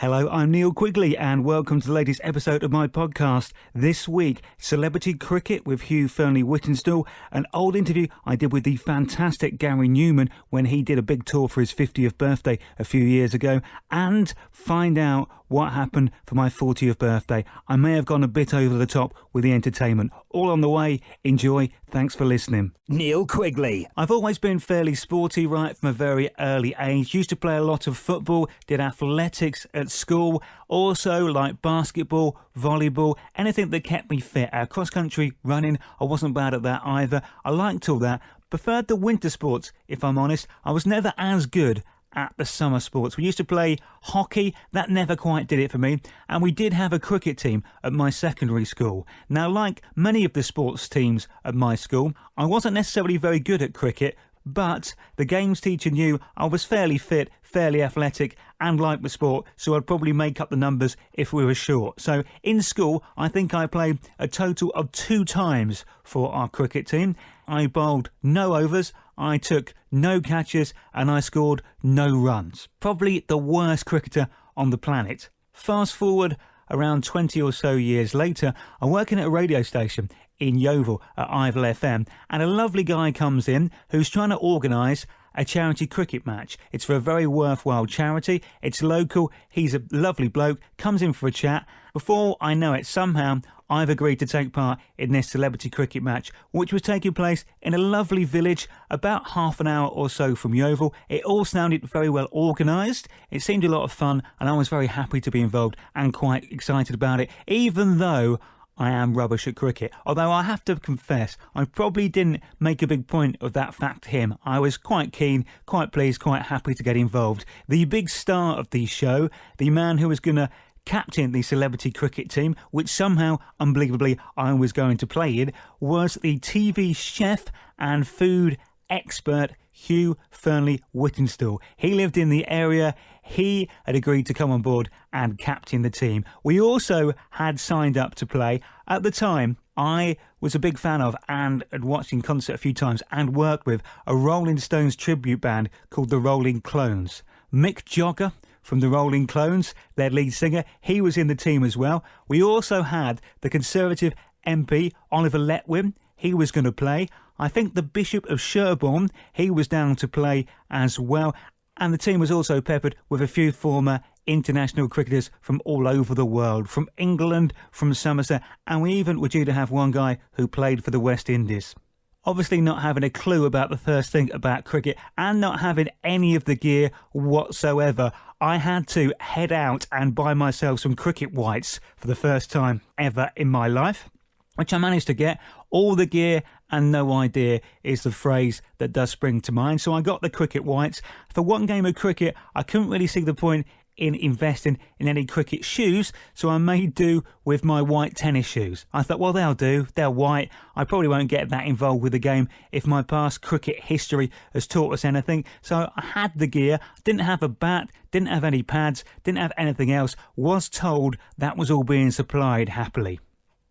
Hello, I'm Neil Quigley and welcome to the latest episode of my podcast. This week, celebrity cricket with Hugh Fearnley-Whittinstall, an old interview I did with the fantastic Gary Numan when he did a big tour for his 50th birthday a few years ago, and find out what happened for my 40th birthday. I may have gone a bit over the top with the entertainment. All on the way. Enjoy. Thanks for listening. Neil Quigley. I've always been fairly sporty right from a very early age. Used to play a lot of football, did athletics at school, also like basketball, volleyball, anything that kept me fit. Cross country running, I wasn't bad at that either. I liked all that. Preferred the winter sports, if I'm honest. I was never as good at the summer sports. We used to play hockey, that never quite did it for me, and we did have a cricket team at my secondary school. Now, like many of the sports teams at my school, I wasn't necessarily very good at cricket, but the games teacher knew I was fairly fit, fairly athletic, and liked the sport, so I'd probably make up the numbers if we were short. So in school, I think I played a total of 2 times for our cricket team. I bowled no overs, I took no catches, and I scored no runs. Probably the worst cricketer on the planet. Fast forward around 20 or so years later, I'm working at a radio station in Yeovil at Ep10, and a lovely guy comes in who's trying to organise a charity cricket match. It's for a very worthwhile charity. It's local. He's a lovely bloke, comes in for a chat. Before I know it, somehow I've agreed to take part in this celebrity cricket match, which was taking place in a lovely village about half an hour or so from Yeovil. It all sounded very well organised. It seemed a lot of fun, and I was very happy to be involved and quite excited about it, even though I am rubbish at cricket. Although I have to confess, I probably didn't make a big point of that fact to him. I was quite keen, quite pleased, quite happy to get involved. The big star of the show, the man who was going to captain the celebrity cricket team, which somehow, unbelievably, I was going to play in, was the TV chef and food expert Hugh Fearnley-Whittinstall. He lived in the area. He had agreed to come on board and captain the team. We also had signed up to play. At the time, I was a big fan of and had watched in concert a few times and worked with a Rolling Stones tribute band called the Rolling Clones. Mick Jagger from the Rolling Clones, their lead singer, he was in the team as well. We also had the Conservative MP, Oliver Letwin. He was going to play. I think the Bishop of Sherborne, he was down to play as well. And the team was also peppered with a few former international cricketers from all over the world, from England, from Somerset, and we even were due to have one guy who played for the West Indies. Obviously not having a clue about the first thing about cricket and not having any of the gear whatsoever, I had to head out and buy myself some cricket whites for the first time ever in my life, which I managed to get. All the gear and no idea is the phrase that does spring to mind. So I got the cricket whites. For one game of cricket, I couldn't really see the point in investing in any cricket shoes, so I made do with my white tennis shoes. I thought, well, they'll do. They're white. I probably won't get that involved with the game if my past cricket history has taught us anything. So I had the gear, didn't have a bat, didn't have any pads, didn't have anything else, was told that was all being supplied happily.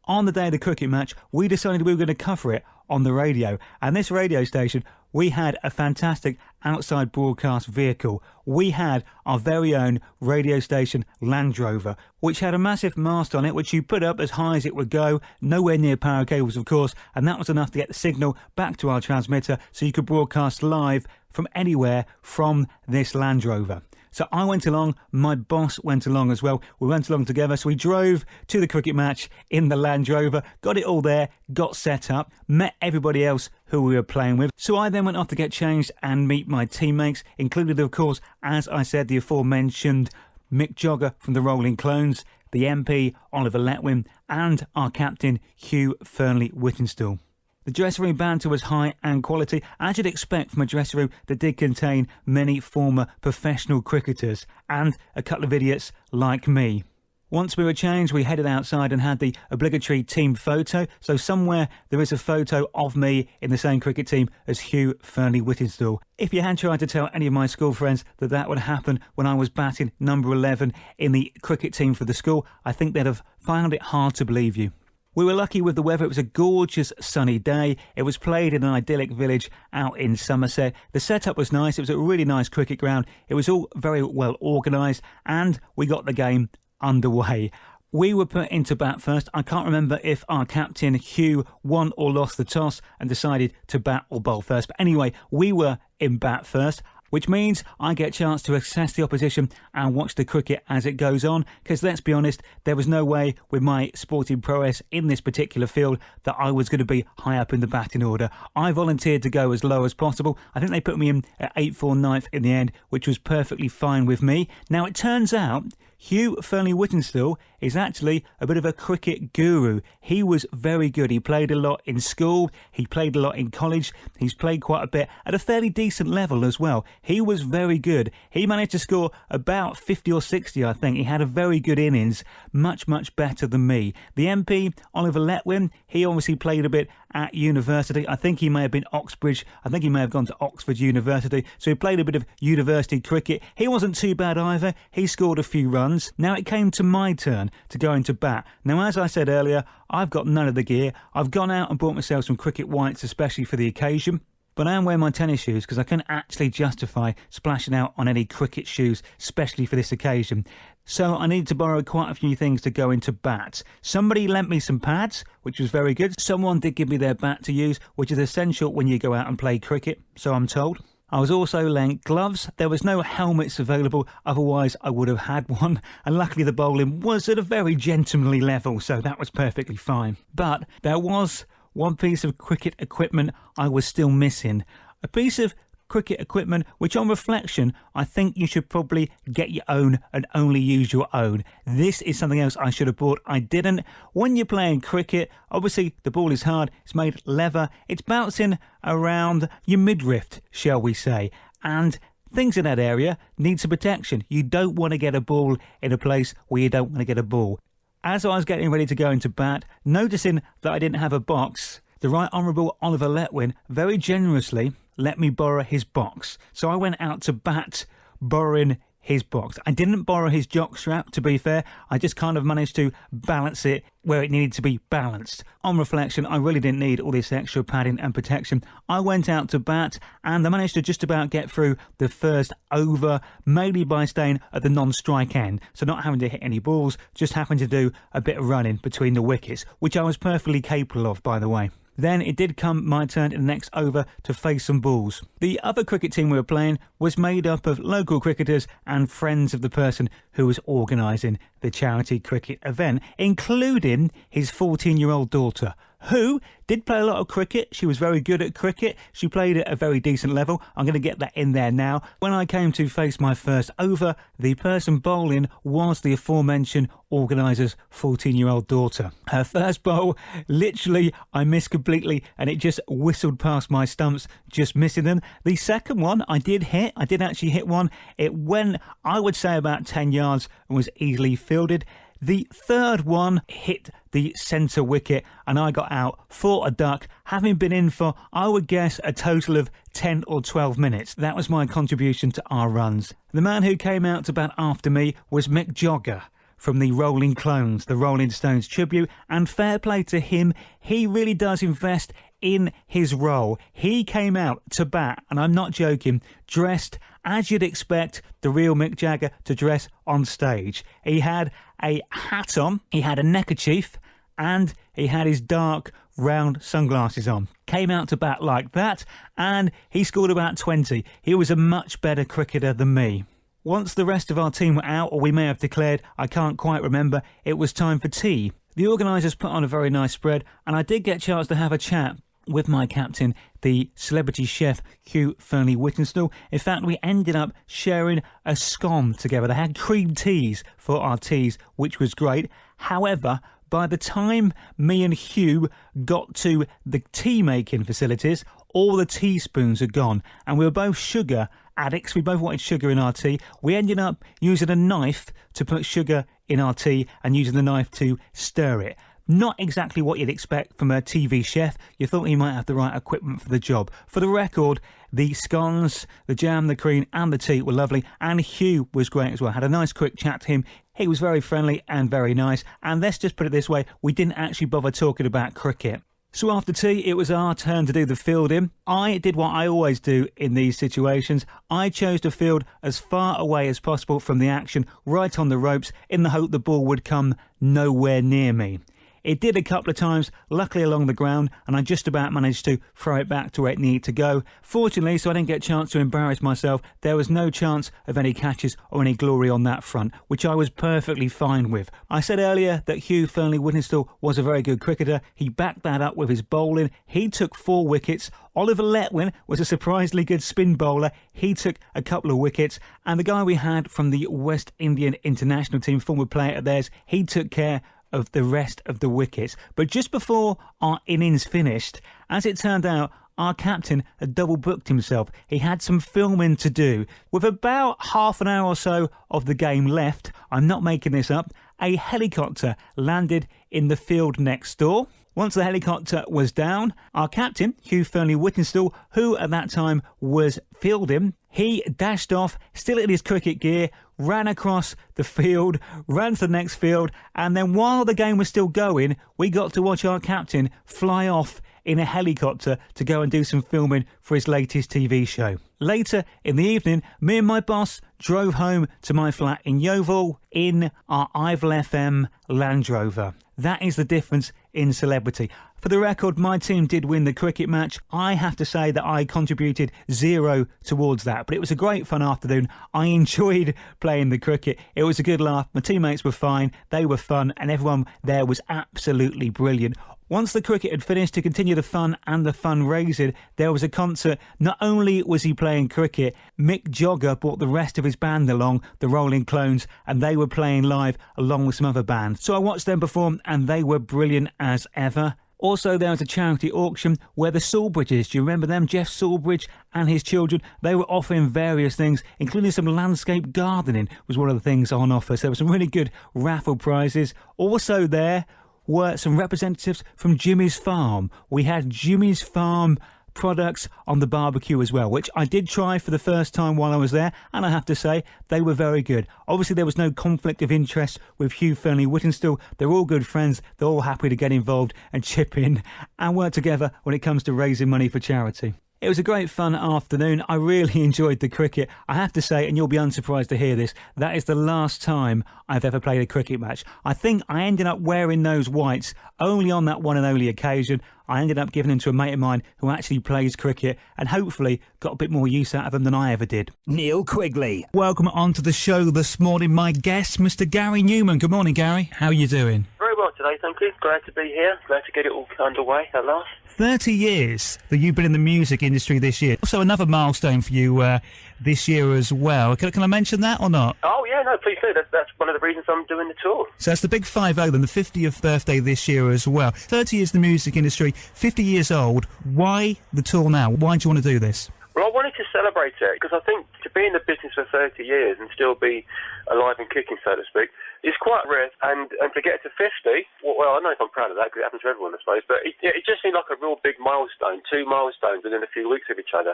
On the day of the cricket match, we decided we were going to cover it on the radio. And this radio station, we had a fantastic outside broadcast vehicle. We had our very own radio station Land Rover, which had a massive mast on it, which you put up as high as it would go, nowhere near power cables, of course, and that was enough to get the signal back to our transmitter so you could broadcast live from anywhere from this Land Rover. So I went along, my boss went along as well. We went along together, so we drove to the cricket match in the Land Rover, got it all there, got set up, met everybody else who we were playing with. So I then went off to get changed and meet my teammates, included, of course, as I said, the aforementioned Mick Jagger from the Rolling Clones, the MP, Oliver Letwin, and our captain, Hugh Fearnley-Whittinstall. The dressing room banter was high and quality, as you'd expect from a dressing room that did contain many former professional cricketers and a couple of idiots like me. Once we were changed, we headed outside and had the obligatory team photo. So somewhere there is a photo of me in the same cricket team as Hugh Fearnley-Whittinstall. If you had tried to tell any of my school friends that that would happen when I was batting number 11 in the cricket team for the school, I think they'd have found it hard to believe you. We were lucky with the weather. It was a gorgeous sunny day. It was played in an idyllic village out in Somerset. The setup was nice. It was a really nice cricket ground. It was all very well organised, and we got the game underway. We were put into bat first. I can't remember if our captain, Hugh, won or lost the toss and decided to bat or bowl first. But anyway, we were in bat first, which means I get a chance to assess the opposition and watch the cricket as it goes on, because let's be honest, there was no way with my sporting prowess in this particular field that I was going to be high up in the batting order. I volunteered to go as low as possible. I think they put me in at 8th or 9th in the end, which was perfectly fine with me. Now, it turns out Hugh Fearnley-Whittinstall is actually a bit of a cricket guru. He was very good. He played a lot in school. He played a lot in college. He's played quite a bit at a fairly decent level as well. He was very good. He managed to score about 50 or 60, I think. He had a very good innings, much, much better than me. The MP, Oliver Letwin, he obviously played a bit at university. I think he may have been Oxbridge. I think he may have gone to Oxford University. So he played a bit of university cricket. He wasn't too bad either. He scored a few runs. Now it came to my turn to go into bat. Now, as I said earlier, I've got none of the gear. I've gone out and bought myself some cricket whites, especially for the occasion. But I am wearing my tennis shoes because I couldn't actually justify splashing out on any cricket shoes, especially for this occasion. So I needed to borrow quite a few things to go into bat. Somebody lent me some pads, which was very good. Someone did give me their bat to use, which is essential when you go out and play cricket, so I'm told. I was also lent gloves. There was no helmets available, otherwise I would have had one. And luckily the bowling was at a very gentlemanly level, so that was perfectly fine. But there was one piece of cricket equipment I was still missing. A piece of cricket equipment which, on reflection, I think you should probably get your own and only use your own. This is something else I should have bought. I didn't. When you're playing cricket, obviously the ball is hard, it's made leather, it's bouncing around your midriff, shall we say, and things in that area need some protection. You don't want to get a ball in a place where you don't want to get a ball. As I was getting ready to go into bat, noticing that I didn't have a box, the Right Honourable Oliver Letwin very generously let me borrow his box. So I went out to bat borrowing his box. I didn't borrow his jockstrap, to be fair. I just kind of managed to balance it where it needed to be balanced. On reflection, I really didn't need all this extra padding and protection. I went out to bat and I managed to just about get through the first over, mainly by staying at the non-strike end. So not having to hit any balls, just having to do a bit of running between the wickets, which I was perfectly capable of, by the way. Then it did come my turn in the next over to face some balls. The other cricket team we were playing was made up of local cricketers and friends of the person who was organising the charity cricket event, including his 14-year-old daughter, who did play a lot of cricket. She was very good at cricket. She played at a very decent level. I'm going to get that in there now. When I came to face my first over, the person bowling was the aforementioned organiser's 14-year-old daughter. Her first bowl, literally, I missed completely and it just whistled past my stumps, just missing them. The second one I did hit. I did actually hit one. It went, I would say, about 10 yards and was easily fielded. The third one hit the centre wicket and I got out for a duck, having been in for, I would guess, a total of 10 or 12 minutes. That was my contribution to our runs. The man who came out to bat after me was Mick Jogger from the Rolling Clones, the Rolling Stones tribute, and fair play to him, he really does invest in his role. He came out to bat, and I'm not joking, dressed as you'd expect the real Mick Jagger to dress on stage. He had a hat on, he had a neckerchief, and he had his dark round sunglasses on. Came out to bat like that, and he scored about 20. He was a much better cricketer than me. Once the rest of our team were out, or we may have declared, I can't quite remember, it was time for tea. The organisers put on a very nice spread, and I did get a chance to have a chat with my captain, the celebrity chef Hugh Fearnley-Whittinstall. In fact, we ended up sharing a scone together. They had cream teas for our teas, which was great. However, by the time me and Hugh got to the tea making facilities, all the teaspoons had gone, and we were both sugar addicts. We both wanted sugar in our tea. We ended up using a knife to put sugar in our tea and using the knife to stir it. Not exactly what you'd expect from a TV chef. You thought he might have the right equipment for the job. For the record, the scones, the jam, the cream and the tea were lovely, and Hugh was great as well. Had a nice quick chat to him. He was very friendly and very nice, and let's just put it this way, we didn't actually bother talking about cricket. So after tea, it was our turn to do the fielding. I did what I always do in these situations. I chose to field as far away as possible from the action, right on the ropes, in the hope the ball would come nowhere near me. It did a couple of times, luckily along the ground, and I just about managed to throw it back to where it needed to go. Fortunately, so I didn't get a chance to embarrass myself, there was no chance of any catches or any glory on that front, which I was perfectly fine with. I said earlier that Hugh Fearnley-Whittinstall was a very good cricketer. He backed that up with his bowling. He took 4 wickets. Oliver Letwin was a surprisingly good spin bowler. He took a couple of wickets. And the guy we had from the West Indian international team, former player of theirs, he took care of the rest of the wickets. But just before our innings finished, as it turned out, our captain had double booked himself. He had some filming to do. With about half an hour or so of the game left, I'm not making this up, a helicopter landed in the field next door. Once the helicopter was down, our captain, Hugh Fearnley-Whittinstall, who at that time was fielding, he dashed off, still in his cricket gear, ran across the field, ran to the next field, and then while the game was still going, we got to watch our captain fly off in a helicopter to go and do some filming for his latest TV show. Later in the evening, me and my boss drove home to my flat in Yeovil in our Ivel FM Land Rover. That is the difference in celebrity. For the record, my team did win the cricket match. I have to say that I contributed 0 towards that, but it was a great fun afternoon. I enjoyed playing the cricket. It was a good laugh. My teammates were fine. They were fun, and everyone there was absolutely brilliant. Once the cricket had finished, to continue the fun and the fundraising, there was a concert. Not only was he playing cricket, Mick Jagger brought the rest of his band along, the Rolling Clones, and they were playing live along with some other bands. So I watched them perform, and they were brilliant as ever. Also, there was a charity auction where the Sawbridges, do you remember them? Jeff Sawbridge and his children, they were offering various things, including some landscape gardening was one of the things on offer. So there were some really good raffle prizes. Also there were some representatives from Jimmy's Farm. We had Jimmy's Farm products on the barbecue as well, which I did try for the first time while I was there, and I have to say they were very good. Obviously there was no conflict of interest with Hugh Fearnley-Whittinstall. They're all good friends, they're all happy to get involved and chip in and work together when it comes to raising money for charity. It was a great fun afternoon. I really enjoyed the cricket. I have to say, and you'll be unsurprised to hear this, that is the last time I've ever played a cricket match. I think I ended up wearing those whites only on that one and only occasion. I ended up giving them to a mate of mine who actually plays cricket and hopefully got a bit more use out of them than I ever did. Neil Quigley. Welcome on to the show this morning, my guest, Mr. Gary Numan. Good morning, Gary. How are you doing? Very well today, thank you. Glad to be here. Glad to get it all underway at last. 30 years that you've been in the music industry this year. Also another milestone for you this year as well. Can I mention that or not? Oh, yeah, no, please do. That's one of the reasons I'm doing the tour. So it's the big 50, then the 50th birthday this year as well. 30 years in the music industry, 50 years old. Why the tour now? Why do you want to do this? Well, I wanted to celebrate it because I think to be in the business for 30 years and still be alive and kicking, so to speak, is quite rare. And to get to 50, well, I don't know if I'm proud of that because it happens to everyone, I suppose, but it just seemed like a real big milestone, 2 milestones within a few weeks of each other.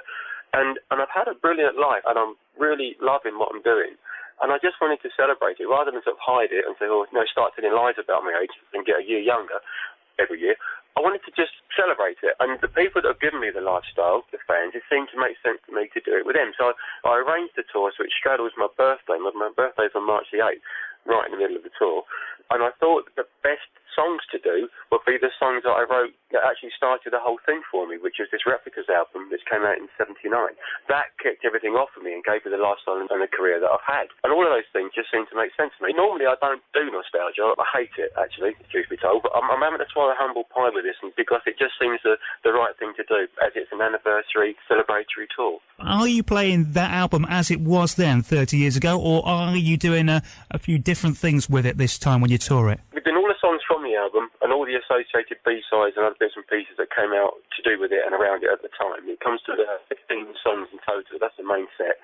And I've had a brilliant life and I'm really loving what I'm doing. And I just wanted to celebrate it rather than sort of hide it and say, oh, start telling lies about my age and get a year younger every year. I wanted to just celebrate it. And the people that have given me the lifestyle, the fans, it seemed to make sense to me to do it with them. So I arranged the tour so it straddles my birthday. My birthday's on March the 8th, right in the middle of the tour. And I thought the best songs to do would be the songs that I wrote that actually started the whole thing for me, which was this Replicas album which came out in 79. That kicked everything off for me and gave me the lifestyle and the career that I've had. And all of those things just seem to make sense to me. Normally I don't do nostalgia. I hate it, actually, truth be told. But I'm having to swallow humble pie with this because it just seems the right thing to do as it's an anniversary celebratory tour. Are you playing that album as it was then 30 years ago, or are you doing a few different things with it this time when you tour it? We've done all the songs from the album and all the associated B-sides and other bits and pieces that came out to do with it and around it at the time. It comes to the 15 songs in total. That's the main set.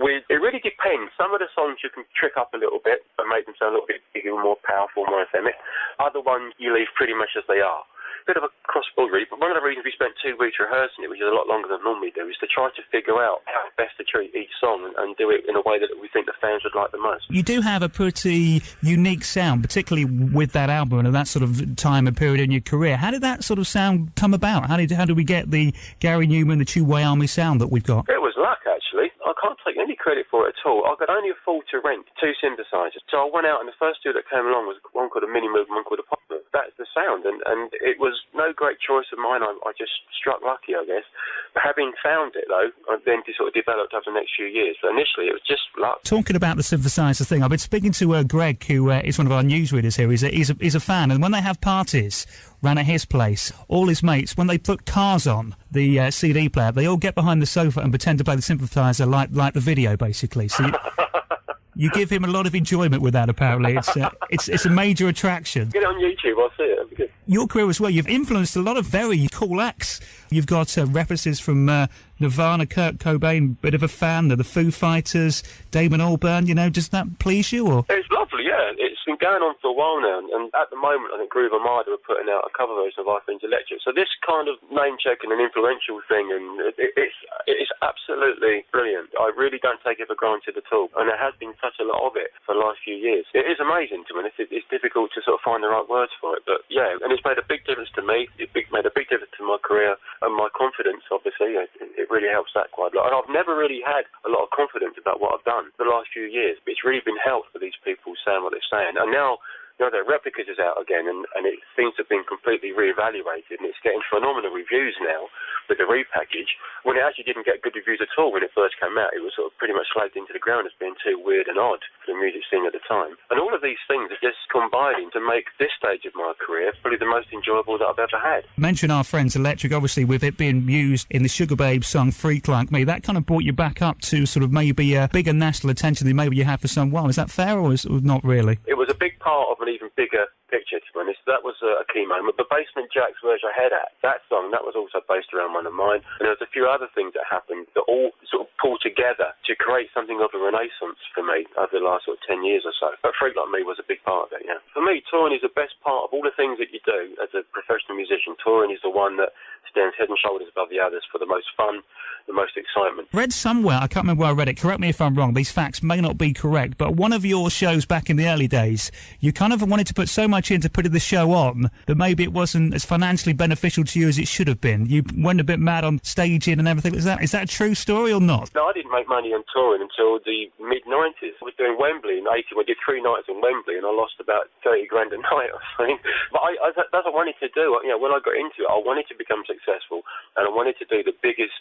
It really depends. Some of the songs you can trick up a little bit and make them sound a little bit bigger, more powerful, more anthemic. Other ones you leave pretty much as they are. bit of a cross-border, really, but one of the reasons we spent 2 weeks rehearsing it, which is a lot longer than normally do, is to try to figure out how best to treat each song and do it in a way that we think the fans would like the most. You do have a pretty unique sound, particularly with that album and that sort of time and period in your career. How did that sort of sound come about? How did we get the Gary Numan, the Two-Way Army sound that we've got? It was luck, actually. I can't take any credit for it at all. I could only afford to rent 2 synthesizers. So I went out, and the first 2 that came along was one called a Mini Moog and one called a Pop Moog. That's the sound, and it was no great choice of mine. I just struck lucky, I guess. But having found it, though, I then sort of developed over the next few years. But initially, it was just luck. Talking about the synthesizer thing, I've been speaking to Greg, who is one of our newsreaders here. He's a fan, and when they have parties round at his place, all his mates, when they put Cars on the CD player, they all get behind the sofa and pretend to play the synthesizer like the video, basically. So you give him a lot of enjoyment with that, apparently. It's a major attraction. Get it on YouTube, I'll see it. That'd be good. Your career as well, you've influenced a lot of very cool acts. You've got references from Nirvana, Kurt Cobain, bit of a fan, the Foo Fighters, Damon Albarn, does that please you? Or? It's lovely, yeah. It's been going on for a while now, and at the moment I think Groove Armada are putting out a cover version of I Think Electric. So this kind of name-checking and influential thing, and it's absolutely brilliant. I really don't take it for granted at all, and there has been such a lot of it for the last few years. It is amazing to me. It's difficult to sort of find the right words for it, but yeah, and it's made a big difference to me. Made a big difference to my career and my confidence, obviously. It really helps that quite a lot. And I've never really had a lot of confidence about what I've done the last few years, but it's really been helped for these people saying what they're saying. And now their Replicas is out again, and it seems to have been completely re-evaluated, and it's getting phenomenal reviews now with the repackage, when it actually didn't get good reviews at all when it first came out. It was sort of pretty much slagged into the ground as being too weird and odd for the music scene at the time. And all of these things are just combining to make this stage of my career probably the most enjoyable that I've ever had. Mention our friends Electric, obviously, with it being used in the Sugar Babes song Freak Like Me, that kind of brought you back up to sort of maybe a bigger national attention than maybe you had for some while. Is that fair, or not really? It was a big part of an even bigger picture, to be honest. That was a key moment. But Basement Jaxx, Where's Your Head At? That song, that was also based around one of mine. And there was a few other things that happened that all sort of pulled together to create something of a renaissance for me over the last sort of 10 years or so. But Freak Like Me was a big part of it, yeah. For me, touring is the best part of all the things that you do as a professional musician. Touring is the one that stands head and shoulders above the others for the most fun, the most excitement. Read somewhere, I can't remember where I read it, correct me if I'm wrong, these facts may not be correct, but one of your shows back in the early days, you kind of wanted to put so much into putting the show on that maybe it wasn't as financially beneficial to you as it should have been. You went a bit mad on staging and everything. Is that a true story or not? No, I didn't make money on touring until the mid-90s. I was doing Wembley in 80. I did 3 nights in Wembley and I lost about 30 grand a night or something. But that's what I wanted to do. When I got into it, I wanted to become successful and I wanted to do the biggest,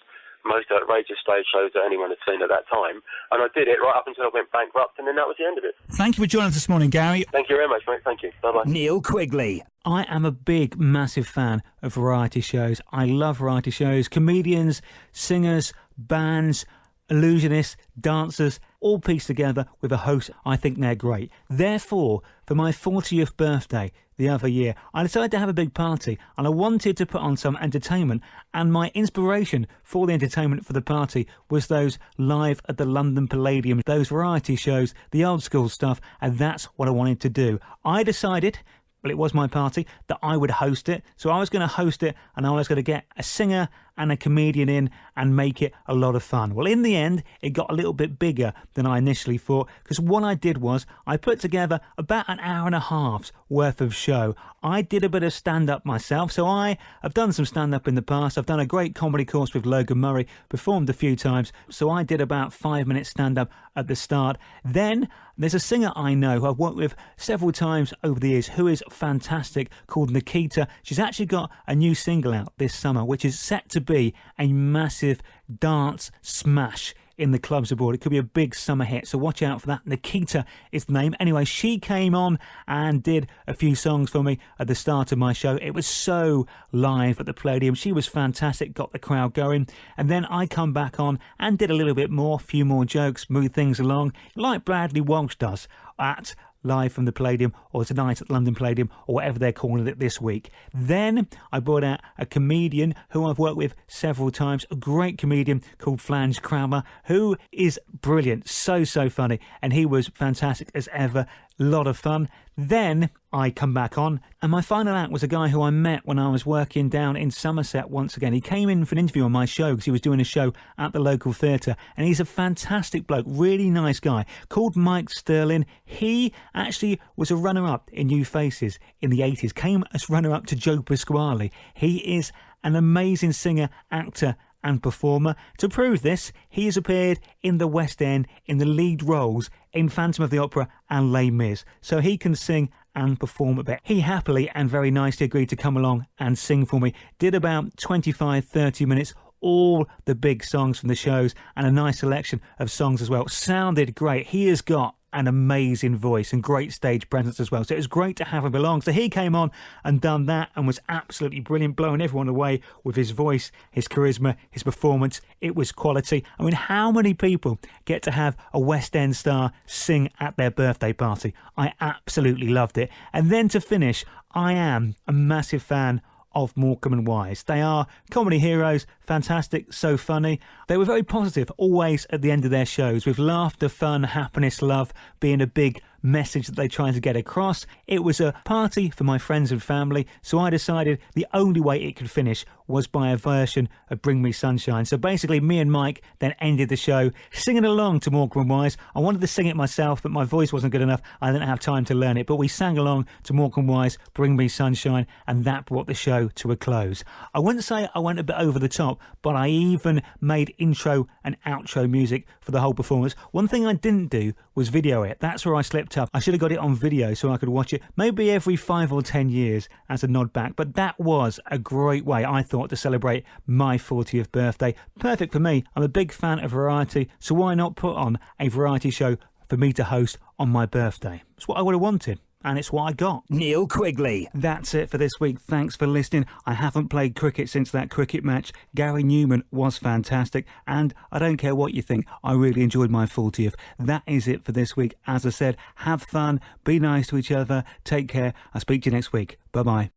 most outrageous stage shows that anyone had seen at that time. And I did it right up until I went bankrupt, and then that was the end of it. Thank you for joining us this morning, Gary. Thank you very much, mate. Thank you. Bye-bye. Neil Quigley. I am a big, massive fan of variety shows. I love variety shows. Comedians, singers, bands, illusionists, dancers, all pieced together with a host. I think they're great. Therefore, for my 40th birthday the other year, I decided to have a big party and I wanted to put on some entertainment, and my inspiration for the entertainment for the party was those live at the London Palladium, those variety shows, the old school stuff, and that's what I wanted to do. I decided, well, it was my party, that I would host it. So I was going to host it and I was going to get a singer and a comedian in and make it a lot of fun. Well, in the end, it got a little bit bigger than I initially thought, because what I did was I put together about an hour and a half's worth of show. I did a bit of stand-up myself, so I have done some stand-up in the past. I've done a great comedy course with Logan Murray, performed a few times, so I did about 5 minutes stand-up at the start. Then there's a singer I know who I've worked with several times over the years who is fantastic, called Nikita. She's actually got a new single out this summer, which is set to be a massive dance smash in the clubs abroad. It could be a big summer hit, so watch out for that. Nikita is the name. Anyway, she came on and did a few songs for me at the start of my show. It was so live at the Palladium. She was fantastic, got the crowd going. And then I come back on and did a little bit more, a few more jokes, move things along, like Bradley Walsh does at Live from the Palladium, or tonight at London Palladium, or whatever they're calling it this week. Then I brought out a comedian who I've worked with several times, a great comedian called Flange Kramer, who is brilliant, so funny, and he was fantastic as ever. lot of fun. Then I come back on, and my final act was a guy who I met when I was working down in Somerset once again. He came in for an interview on my show because he was doing a show at the local theatre, and he's a fantastic bloke, really nice guy, called Mike Sterling. He actually was a runner-up in New Faces in the 80s, came as runner-up to Joe Pasquale. He is an amazing singer, actor and performer. To prove this, he has appeared in the West End in the lead roles in Phantom of the Opera and Les Mis, so he can sing and perform a bit. He happily and very nicely agreed to come along and sing for me. Did about 25-30 minutes, all the big songs from the shows and a nice selection of songs as well. Sounded great. He has got an amazing voice and great stage presence as well, so it was great to have him along. So he came on and done that and was absolutely brilliant, blowing everyone away with his voice, his charisma, his performance. It was quality. I mean, how many people get to have a West End star sing at their birthday party? I absolutely loved it. And then to finish, I am a massive fan of Morecambe and Wise. They are comedy heroes, fantastic, so funny. They were very positive always at the end of their shows, with laughter, fun, happiness, love being a big message that they tried to get across. It was a party for my friends and family, so I decided the only way it could finish was by a version of Bring Me Sunshine. So basically me and Mike then ended the show singing along to Morecambe and Wise. I wanted to sing it myself, but my voice wasn't good enough. I didn't have time to learn it, but we sang along to Morecambe and Wise, Bring Me Sunshine, and that brought the show to a close. I wouldn't say I went a bit over the top, but I even made intro and outro music for the whole performance. One thing I didn't do was video it. That's where I slipped up. I should have got it on video so I could watch it maybe every 5 or 10 years as a nod back, but that was a great way, I thought, to celebrate my 40th birthday. Perfect for me. I'm a big fan of variety, so why not put on a variety show for me to host on my birthday? It's what I would have wanted, and it's what I got. Neil Quigley. That's it for this week. Thanks for listening. I haven't played cricket since that cricket match. Gary Numan was fantastic, and I don't care what you think, I really enjoyed my 40th. That is it for this week. As I said, have fun, be nice to each other, take care. I'll speak to you next week. Bye-bye.